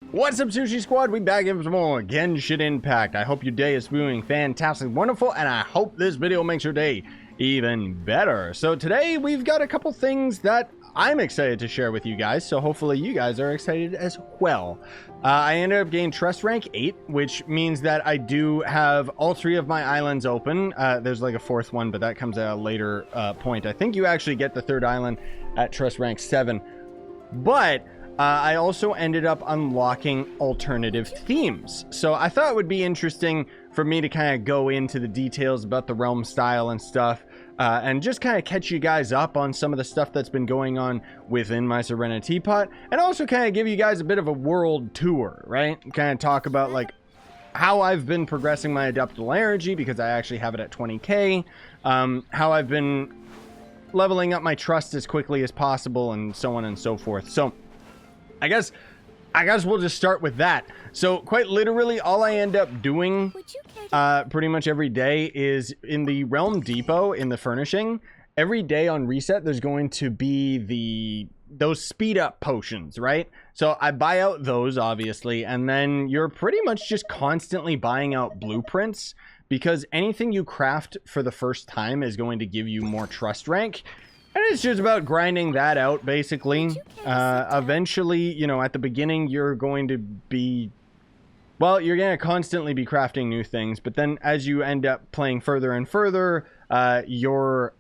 What's up, Scyushi Squad? We back in for some more Genshin Impact. I hope your day is feeling fantastic, wonderful, and I hope this video makes your day even better. So today we've got a couple things that I'm excited to share with you guys, so hopefully you guys are excited as well. I ended up getting Trust Rank 8, which means that I do have all 3 of my islands open. There's like a 4th one, but that comes at a later point. I think you actually get the 3rd island at Trust Rank 7, but I also ended up unlocking alternative themes. So I thought it would be interesting for me to kind of go into the details about the realm style and stuff, and just kind of catch you guys up on some of the stuff that's been going on within my Serenitea, and also kind of give you guys a bit of a world tour, right? Kind of talk about like how I've been progressing my Adeptal Energy, because I actually have it at 20k, how I've been leveling up my trust as quickly as possible, and so on and so forth. So I guess we'll just start with that. So quite literally, all I end up doing pretty much every day is in the Realm Depot, in the furnishing. Every day on reset, there's going to be those speed up potions, right? So I buy out those, obviously, and then you're pretty much just constantly buying out blueprints, because anything you craft for the first time is going to give you more trust rank. And it's just about grinding that out, basically. Eventually, you know, at the beginning, you're going to be... well, you're going to constantly be crafting new things. But then as you end up playing further and further, your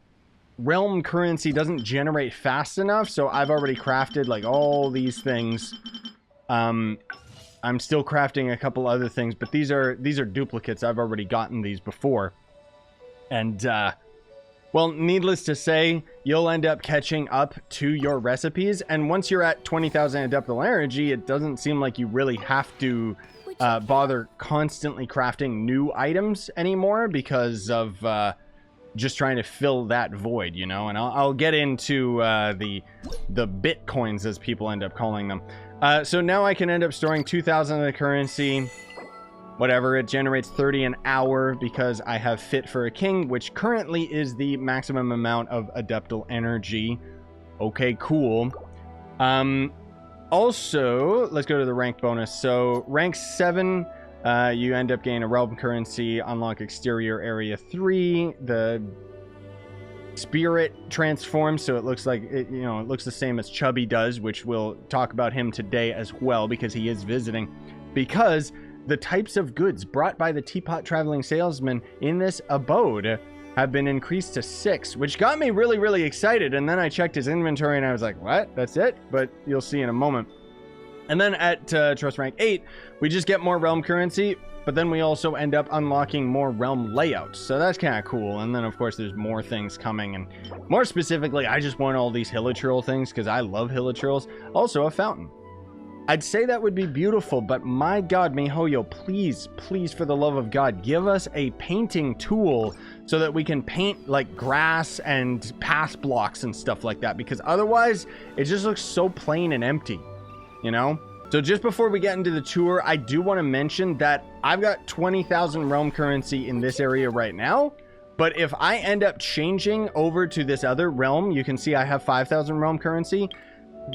realm currency doesn't generate fast enough. So I've already crafted, like, all these things. I'm still crafting a couple other things. But these are duplicates. I've already gotten these before. And, well, needless to say, you'll end up catching up to your recipes, and once you're at 20,000 Adeptal Energy, it doesn't seem like you really have to bother constantly crafting new items anymore, because of just trying to fill that void, you know. And I'll get into the bitcoins, as people end up calling them. So now I can end up storing 2,000 of the currency. Whatever, it generates 30 an hour because I have Fit for a King, which currently is the maximum amount of Adeptal Energy. Okay, cool. Also, let's go to the rank bonus. So, rank 7, you end up gaining a realm currency, unlock exterior area 3, the spirit transforms, so it looks like it, you know, it looks the same as Chubby does, which we'll talk about him today as well, because he is visiting. Because the types of goods brought by the teapot traveling salesman in this abode have been increased to 6, which got me really, really excited. And then I checked his inventory and I was like, what? That's it? But you'll see in a moment. And then at Trust Rank 8, we just get more realm currency, but then we also end up unlocking more realm layouts. So that's kind of cool. And then, of course, there's more things coming. And more specifically, I just want all these hilichurl things because I love hilichurls. Also, a fountain. I'd say that would be beautiful, but my God, MiHoYo, please, please, for the love of God, give us a painting tool so that we can paint like grass and path blocks and stuff like that, because otherwise it just looks so plain and empty, you know? So just before we get into the tour, I do want to mention that I've got 20,000 realm currency in this area right now, but if I end up changing over to this other realm, you can see I have 5,000 realm currency.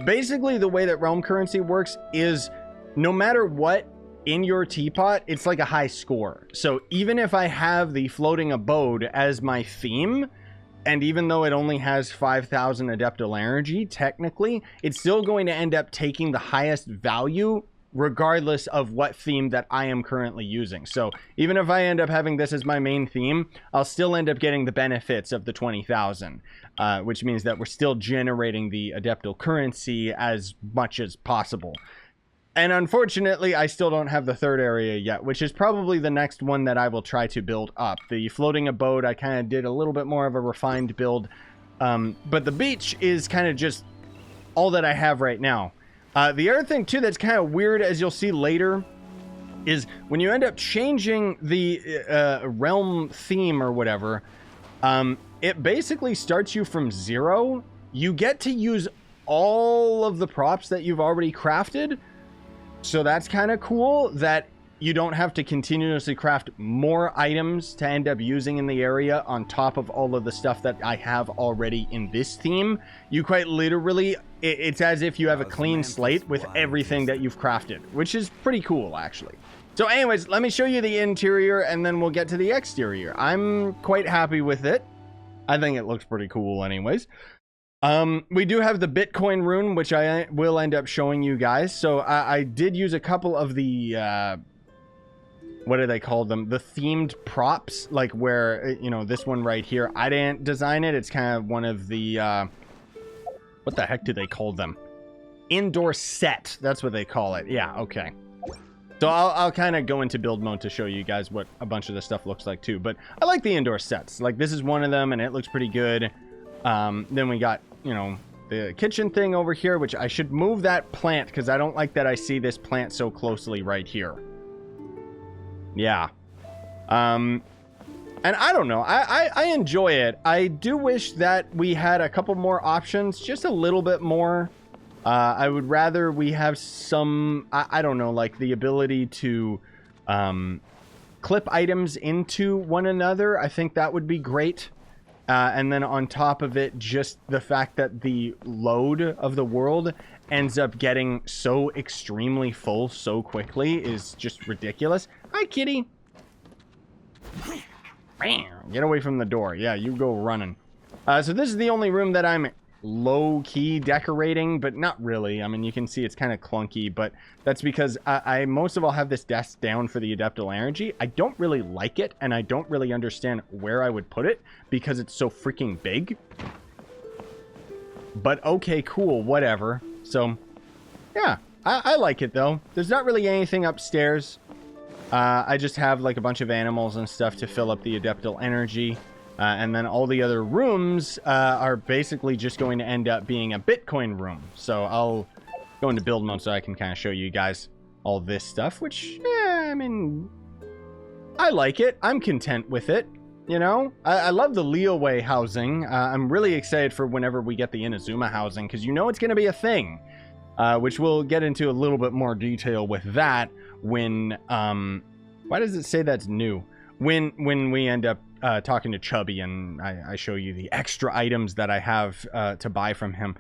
Basically, the way that realm currency works is no matter what in your teapot, it's like a high score. So even if I have the floating abode as my theme, and even though it only has 5,000 Adeptal Energy, technically, it's still going to end up taking the highest value regardless of what theme that I am currently using. So even if I end up having this as my main theme, I'll still end up getting the benefits of the 20,000, which means that we're still generating the Adeptal currency as much as possible. And unfortunately, I still don't have the 3rd area yet, which is probably the next one that I will try to build up. The floating abode, I kind of did a little bit more of a refined build, but the beach is kind of just all that I have right now. The other thing, too, that's kind of weird, as you'll see later, is when you end up changing the realm theme or whatever, it basically starts you from 0. You get to use all of the props that you've already crafted, so that's kind of cool that you don't have to continuously craft more items to end up using in the area on top of all of the stuff that I have already in this theme. You quite literally it's as if you have a clean slate with everything that you've crafted, which is pretty cool, actually. So anyways, let me show you the interior, and then we'll get to the exterior. I'm quite happy with it. I think it looks pretty cool anyways. We do have the Bitcoin rune, which I will end up showing you guys. So I did use a couple of the... what do they call them? The themed props, like where, you know, this one right here, I didn't design it. It's kind of one of the, what the heck do they call them? Indoor set. That's what they call it. Yeah, okay. So I'll kind of go into build mode to show you guys what a bunch of this stuff looks like too. But I like the indoor sets. Like this is one of them and it looks pretty good. Then we got, you know, the kitchen thing over here, which I should move that plant because I don't like that I see this plant so closely right here. Yeah. And I don't know. I enjoy it. I do wish that we had a couple more options, just a little bit more. I would rather we have some, I don't know, like the ability to clip items into one another. I think that would be great. And then on top of it, just the fact that the load of the world ends up getting so extremely full so quickly is just ridiculous. Hi, kitty. Get away from the door. Yeah, you go running. So this is the only room that I'm low-key decorating, but not really. I mean, you can see it's kind of clunky, but that's because I most of all have this desk down for the Adeptal Energy. I don't really like it, and I don't really understand where I would put it because it's so freaking big. But okay, cool, whatever. So, yeah, I like it, though. There's not really anything upstairs. I just have, like, a bunch of animals and stuff to fill up the Adeptal Energy. And then all the other rooms are basically just going to end up being a Bitcoin room. So I'll go into build mode so I can kind of show you guys all this stuff, which, yeah, I mean, I like it. I'm content with it, you know? I love the Leeway housing. I'm really excited for whenever we get the Inazuma housing, because you know it's going to be a thing, which we'll get into a little bit more detail with that when, why does it say that's new? When we end up talking to Chubby and I show you the extra items that I have to buy from him.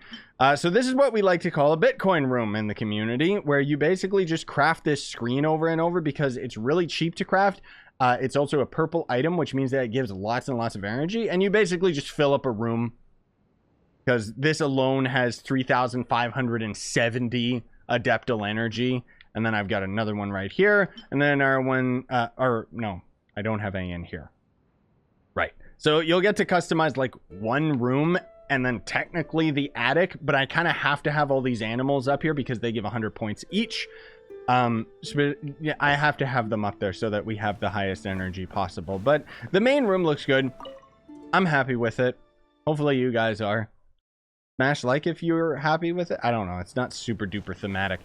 So this is what we like to call a Bitcoin room in the community, where you basically just craft this screen over and over because it's really cheap to craft. It's also a purple item, which means that it gives lots and lots of energy, and you basically just fill up a room because this alone has 3,570 Adeptal Energy. And then I've got another one right here, and then our one, or no, I don't have any in here. Right. So you'll get to customize like one room and then technically the attic, but I kind of have to have all these animals up here because they give 100 points each. So yeah, I have to have them up there so that we have the highest energy possible. But the main room looks good. I'm happy with it. Hopefully you guys are. Smash like if you're happy with it. I don't know. It's not super duper thematic.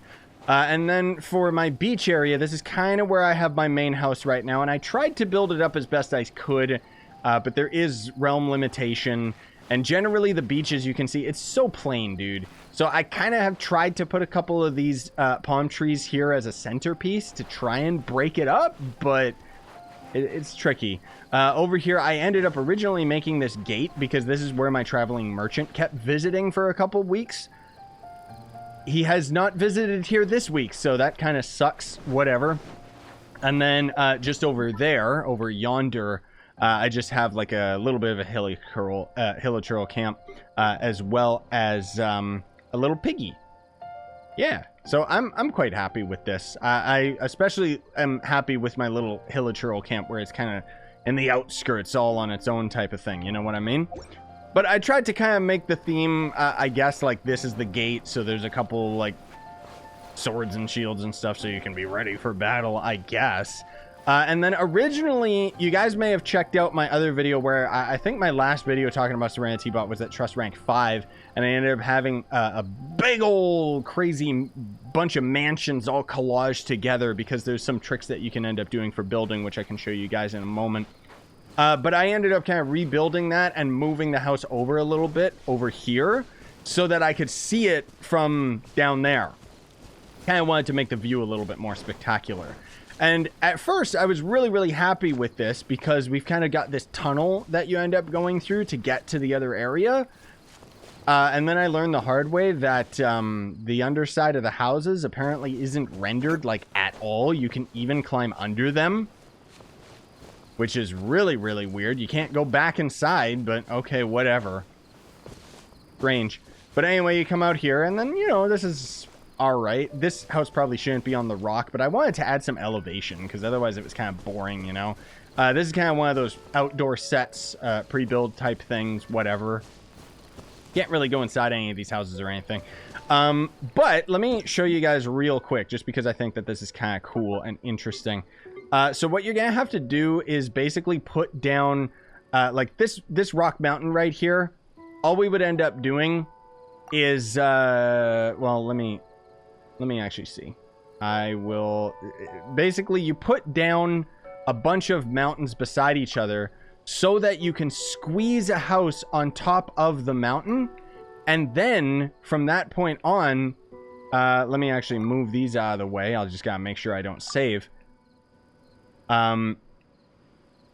And then for my beach area, this is kind of where I have my main house right now. And I tried to build it up as best I could, but there is realm limitation. And generally the beaches, you can see, it's so plain, dude. So I kind of have tried to put a couple of these palm trees here as a centerpiece to try and break it up, but it's tricky. Over here, I ended up originally making this gate because this is where my traveling merchant kept visiting for a couple weeks. He has not visited here this week, so that kind of sucks, whatever. And then just over there, over yonder, I just have like a little bit of a hilichurl camp, as well as a little piggy. Yeah, so I'm quite happy with this. I especially am happy with my little hilichurl camp where it's kind of in the outskirts, all on its own type of thing, you know what I mean? But I tried to kind of make the theme, I guess, like this is the gate, so there's a couple, like, swords and shields and stuff so you can be ready for battle, I guess. And then originally, you guys may have checked out my other video where I think my last video talking about Serenitea bot was at Trust Rank 5, and I ended up having a big old crazy bunch of mansions all collaged together because there's some tricks that you can end up doing for building, which I can show you guys in a moment. But I ended up kind of rebuilding that and moving the house over a little bit over here so that I could see it from down there. Kind of wanted to make the view a little bit more spectacular. And at first, I was really, really happy with this because we've kind of got this tunnel that you end up going through to get to the other area. And then I learned the hard way that the underside of the houses apparently isn't rendered, like, at all. You can even climb under them, which is really, really weird. You can't go back inside, but okay, whatever. Strange. But anyway, you come out here, and then, you know, this is all right. This house probably shouldn't be on the rock, but I wanted to add some elevation, because otherwise it was kind of boring, you know? This is kind of one of those outdoor sets, pre-build type things, whatever. Can't really go inside any of these houses or anything. But let me show you guys real quick, just because I think that this is kind of cool and interesting. So what you're going to have to do is basically put down, like this rock mountain right here. All we would end up doing is, well, let me actually see. I will, basically you put down a bunch of mountains beside each other so that you can squeeze a house on top of the mountain. And then from that point on, let me actually move these out of the way. I'll just gotta make sure I don't save.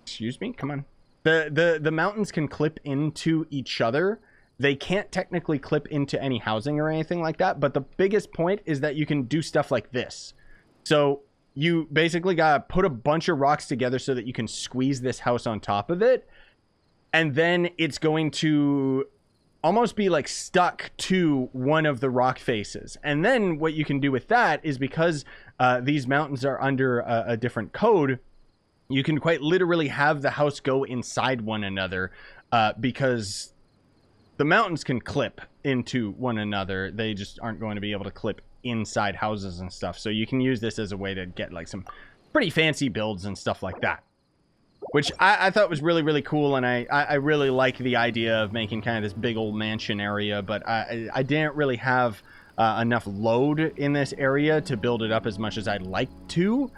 Excuse me, come on. The mountains can clip into each other. They can't technically clip into any housing or anything like that, but the biggest point is that you can do stuff like this. So you basically gotta put a bunch of rocks together so that you can squeeze this house on top of it. And then it's going to almost be like stuck to one of the rock faces. And then what you can do with that is, because these mountains are under a different code, you can quite literally have the house go inside one another, because the mountains can clip into one another. They just aren't going to be able to clip inside houses and stuff. So you can use this as a way to get like some pretty fancy builds and stuff like that, which I thought was really, really cool. And I really like the idea of making kind of this big old mansion area, but I didn't really have enough load in this area to build it up as much as I'd like to.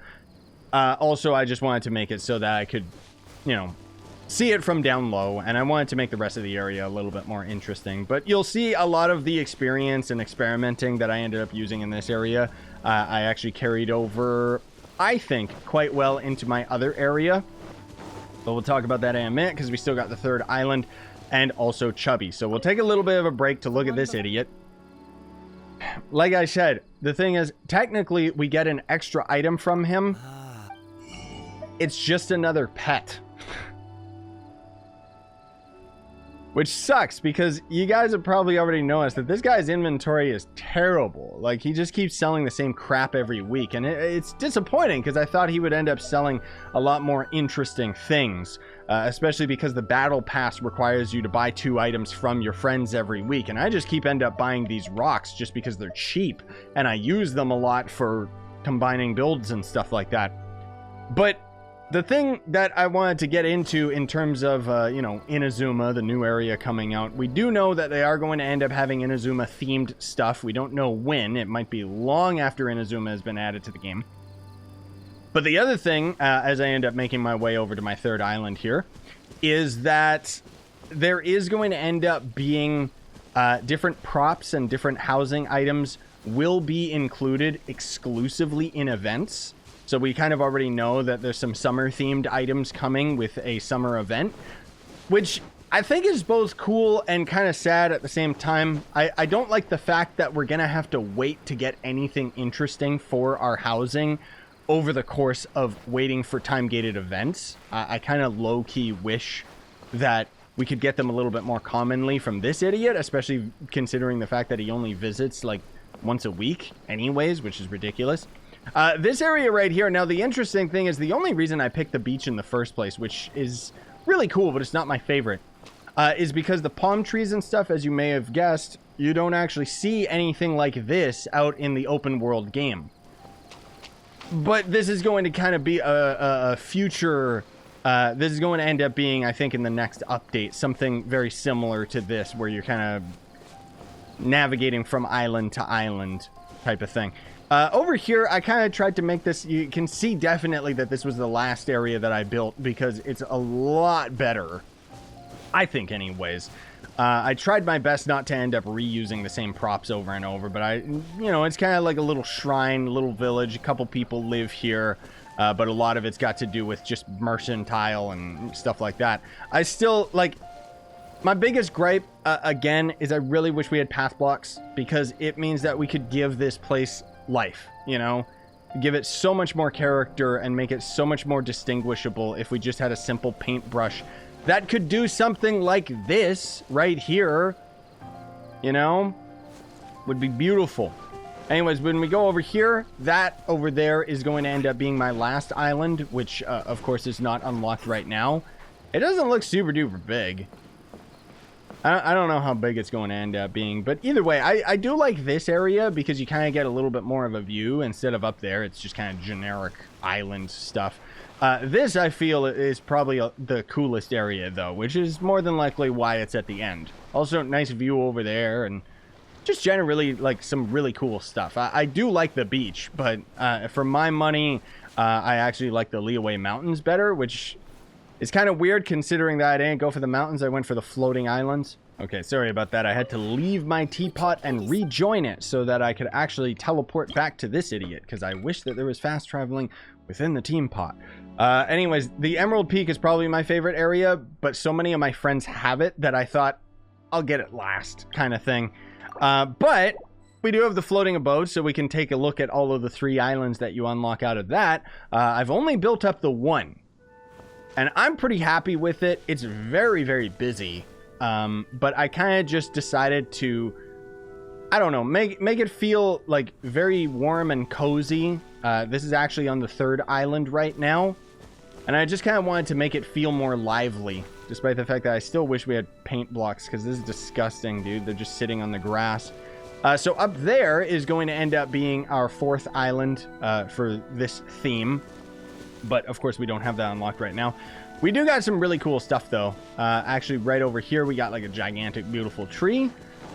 Also, I just wanted to make it so that I could, you know, see it from down low, and I wanted to make the rest of the area a little bit more interesting. But you'll see a lot of the experience and experimenting that I ended up using in this area. I actually carried over, I think, quite well into my other area. But we'll talk about that in a minute, because we still got the third island and also Chubby. So we'll take a little bit of a break to look at this idiot. Like I said, the thing is, technically, we get an extra item from him. It's just another pet. Which sucks, because you guys have probably already noticed that this guy's inventory is terrible. Like, he just keeps selling the same crap every week. And it's disappointing, because I thought he would end up selling a lot more interesting things. Especially because the battle pass requires you to buy 2 items from your friends every week. And I just end up buying these rocks just because they're cheap. And I use them a lot for combining builds and stuff like that. But the thing that I wanted to get into in terms of, you know, Inazuma, the new area coming out, we do know that they are going to end up having Inazuma-themed stuff. We don't know when. It might be long after Inazuma has been added to the game. But the other thing, as I end up making my way over to my third island here, is that there is going to end up being different props and different housing items will be included exclusively in events. So we kind of already know that there's some summer-themed items coming with a summer event, which I think is both cool and kind of sad at the same time. I don't like the fact that we're going to have to wait to get anything interesting for our housing over the course of waiting for time-gated events. I kind of low-key wish that we could get them a little bit more commonly from this idiot, especially considering the fact that he only visits like once a week anyways, which is ridiculous. This area right here, now the interesting thing is the only reason I picked the beach in the first place, which is really cool, but it's not my favorite, is because the palm trees and stuff, as you may have guessed, you don't actually see anything like this out in the open world game. But this is going to kind of be a future, this is going to end up being, I think, in the next update, something very similar to this, where you're kind of navigating from island to island type of thing. Over here, I kind of tried to make this, you can see definitely that this was the last area that I built, because it's a lot better, I think anyways. I tried my best not to end up reusing the same props over and over, but you know, it's kind of like a little shrine, little village, a couple people live here, but a lot of it's got to do with just mercantile and stuff like that. I still, like, My biggest gripe, again, is I really wish we had path blocks, because it means that we could give this place life, you know? Give it so much more character and make it so much more distinguishable if we just had a simple paintbrush that could do something like this right here, you know? Would be beautiful. Anyways, when we go over here, that over there is going to end up being my last island, which, of course, is not unlocked right now. It doesn't look super duper big. I don't know how big it's going to end up being, but either way, I do like this area because you kind of get a little bit more of a view instead of up there. It's just kind of generic island stuff. This, I feel, is probably the coolest area, though, which is more than likely why it's at the end. Also, nice view over there, and just generally, like, some really cool stuff. I do like the beach, but for my money, I actually like the Leeway Mountains better, which is kind of weird considering that I didn't go for the mountains. I went for the floating islands. Okay, sorry about that. I had to leave my teapot and rejoin it so that I could actually teleport back to this idiot, because I wish that there was fast traveling within the teapot. Anyways, the Emerald Peak is probably my favorite area, but so many of my friends have it that I thought I'll get it last kind of thing. But we do have the floating abode, so we can take a look at all of the 3 islands that you unlock out of that. I've only built up the 1, and I'm pretty happy with it. It's very, very busy, but I kind of just decided to, I don't know, make it feel like very warm and cozy. This is actually on the 3rd island right now, and I just kind of wanted to make it feel more lively, despite the fact that I still wish we had paint blocks, because this is disgusting, dude. They're just sitting on the grass. So up there is going to end up being our 4th island for this theme. But, of course, we don't have that unlocked right now. We do got some really cool stuff, though. Actually, right over here, we got, like, a gigantic, beautiful tree.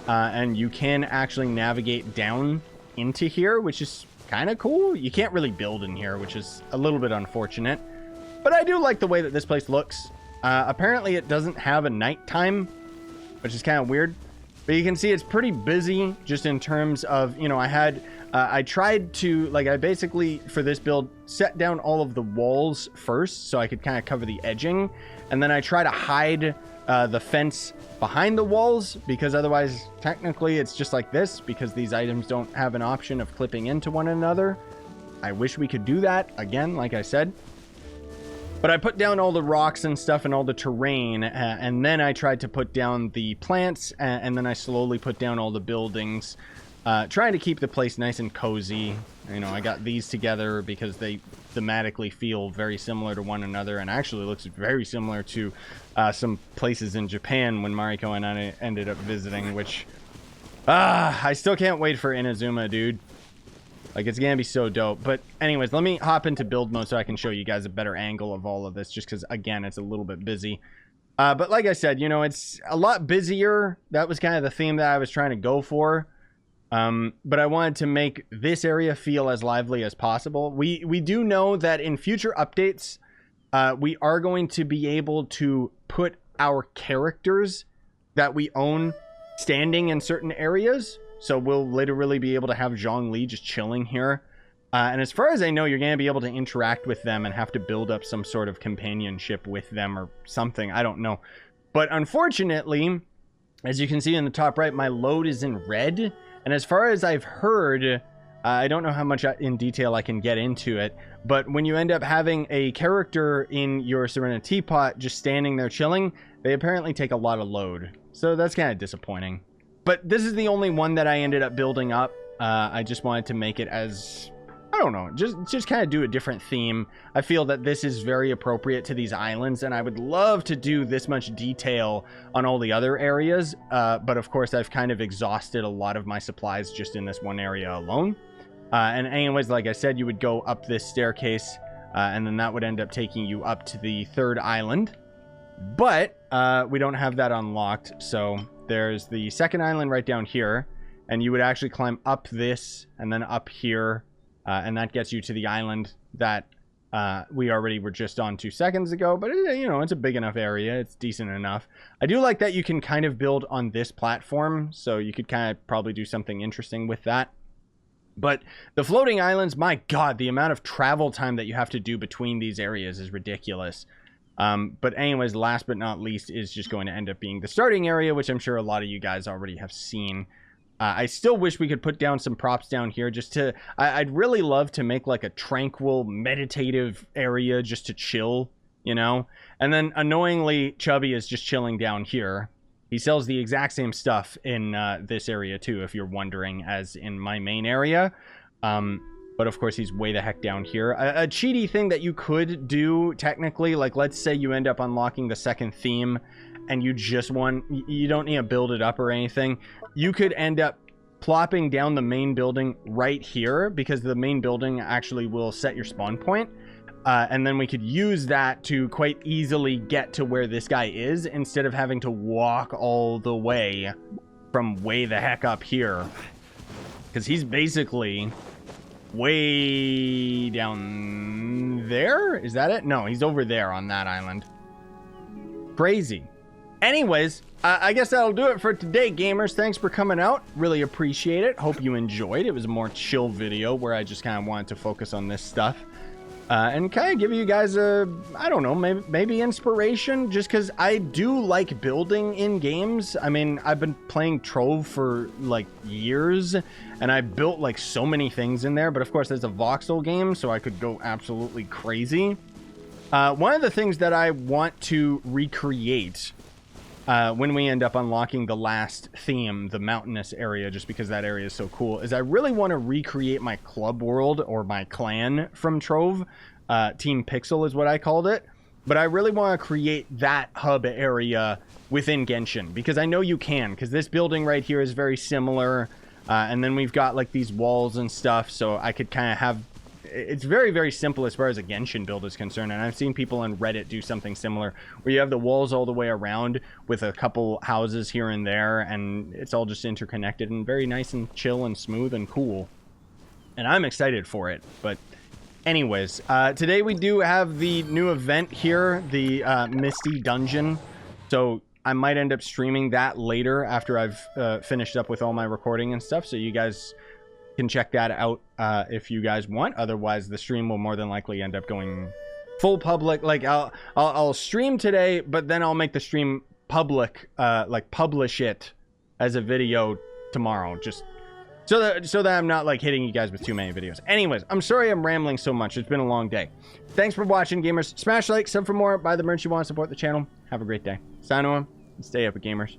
And you can actually navigate down into here, which is kind of cool. You can't really build in here, which is a little bit unfortunate. But I do like the way that this place looks. Apparently, it doesn't have a nighttime, which is kind of weird. But you can see it's pretty busy just in terms of, you know, I tried to, like, I basically, for this build, set down all of the walls first so I could kind of cover the edging. And then I try to hide the fence behind the walls, because otherwise, technically, it's just like this, because these items don't have an option of clipping into one another. I wish we could do that, again, like I said. But I put down all the rocks and stuff and all the terrain, and then I tried to put down the plants, and then I slowly put down all the buildings, trying to keep the place nice and cozy. You know, I got these together because they thematically feel very similar to one another, and actually looks very similar to some places in Japan when Mariko and I ended up visiting, which, I still can't wait for Inazuma, dude. Like, it's gonna be so dope. But anyways, let me hop into build mode so I can show you guys a better angle of all of this, just because, again, it's a little bit busy. But like I said, you know, it's a lot busier. That was kind of the theme that I was trying to go for. But I wanted to make this area feel as lively as possible. We do know that in future updates, we are going to be able to put our characters that we own standing in certain areas. So we'll literally be able to have Zhongli just chilling here. And as far as I know, you're going to be able to interact with them and have to build up some sort of companionship with them or something. I don't know. But unfortunately, as you can see in the top right, my load is in red. And as far as I've heard, I don't know how much in detail I can get into it, but when you end up having a character in your Serenitea pot just standing there chilling, they apparently take a lot of load. So that's kind of disappointing. But this is the only one that I ended up building up. I just wanted to make it as, I don't know, just kind of do a different theme. I feel that this is very appropriate to these islands, and I would love to do this much detail on all the other areas. But of course, I've kind of exhausted a lot of my supplies just in this one area alone. And anyways, like I said, you would go up this staircase, and then that would end up taking you up to the 3rd island. But we don't have that unlocked, so there's the 2nd island right down here, and you would actually climb up this and then up here, and that gets you to the island that we already were just on 2 seconds ago. But you know, it's a big enough area, it's decent enough. I do like that you can kind of build on this platform, so you could kind of probably do something interesting with that. But the floating islands, my god, the amount of travel time that you have to do between these areas is ridiculous. But anyways, last but not least is just going to end up being the starting area, which I'm sure a lot of you guys already have seen. I still wish we could put down some props down here just to... I'd really love to make like a tranquil, meditative area just to chill, you know? And then annoyingly, Chubby is just chilling down here. He sells the exact same stuff in this area too, if you're wondering, as in my main area. But of course, he's way the heck down here. A cheaty thing that you could do, technically, like let's say you end up unlocking the second theme and you just want... You don't need to build it up or anything. You could end up plopping down the main building right here, because the main building actually will set your spawn point. And then we could use that to quite easily get to where this guy is, instead of having to walk all the way from way the heck up here. Because he's basically way down there? Is that it? No, he's over there on that island. Crazy. Anyways, I guess that'll do it for today, gamers. Thanks for coming out. Really appreciate it. Hope you enjoyed. It was a more chill video where I just kind of wanted to focus on this stuff. And kind of give you guys a, I don't know, maybe inspiration, just because I do like building in games. I mean, I've been playing Trove for like years, and I built like so many things in there, but of course there's a voxel game, so I could go absolutely crazy. One of the things that I want to recreate when we end up unlocking the last theme, the mountainous area, just because that area is so cool, is I really want to recreate my club world, or my clan from Trove. Team Pixel is what I called it. But I really want to create that hub area within Genshin, because I know you can, because this building right here is very similar. And then we've got like these walls and stuff, so I could kind of have... It's very, very simple as far as a Genshin build is concerned, and I've seen people on Reddit do something similar, where you have the walls all the way around with a couple houses here and there, and it's all just interconnected and very nice and chill and smooth and cool. And I'm excited for it. But anyways, today we do have the new event here, the Misty Dungeon. So I might end up streaming that later after I've finished up with all my recording and stuff, so you guys can check that out if you guys want. Otherwise, the stream will more than likely end up going full public. Like I'll stream today, but then I'll make the stream public, like publish it as a video tomorrow, just so that I'm not like hitting you guys with too many videos. Anyways, I'm sorry I'm rambling so much. It's been a long day. Thanks for watching, gamers. Smash like, sub for more, buy the merch you want, support the channel. Have a great day. Sign on and stay up, gamers.